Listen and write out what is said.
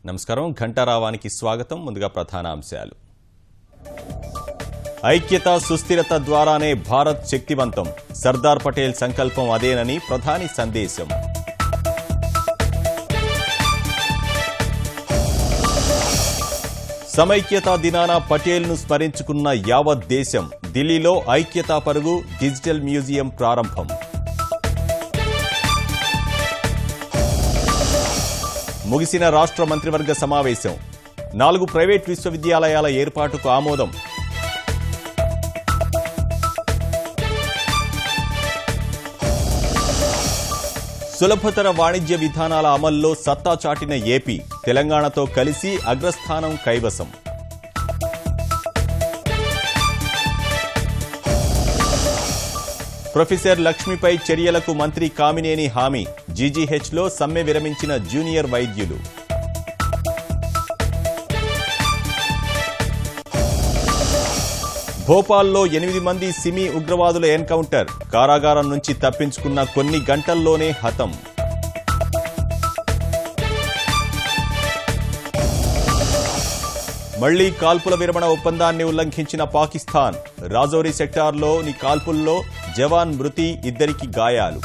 నమస్కారం ఘంటారావానికి స్వాగతం. ముందుగా ప్రధాన అంశాలు. ఐక్యత సుస్థిరత ద్వారానే భారత్ శక్తివంతం. సర్దార్ పటేల్ సంకల్పం అదేనని ప్రధాని సందేశం. సమైక్యతా దినాన పటేల్ను స్మరించుకున్న యావత్ దేశం. ఢిల్లీలో ఐక్యతా పరుగు, డిజిటల్ మ్యూజియం ప్రారంభం. ముగిసిన రాష్ట్ర మంత్రివర్గ సమావేశం. 4 ప్రైవేట్ విశ్వవిద్యాలయాల ఏర్పాటుకు ఆమోదం. సులభతర వాణిజ్య విధానాల అమల్లో సత్తా చాటిన ఏపీ. తెలంగాణతో కలిసి అగ్రస్థానం కైవసం. ప్రొఫెసర్ లక్ష్మిపై చర్యలకు మంత్రి కామినేని హామీ. జీజీహెచ్లో సమ్మె విరమించిన జూనియర్ వైద్యులు. భోపాల్లో 8 మంది సిమీ ఉగ్రవాదుల ఎన్కౌంటర్. కారాగారం నుంచి తప్పించుకున్న కొన్ని గంటల్లోనే హతం. మళ్లీ కాల్పుల విరమణ ఒప్పందాన్ని ఉల్లంఘించిన పాకిస్తాన్. రాజౌరి సెక్టార్లోని కాల్పుల్లో జవాన్ మృతి, 2 గాయాలు.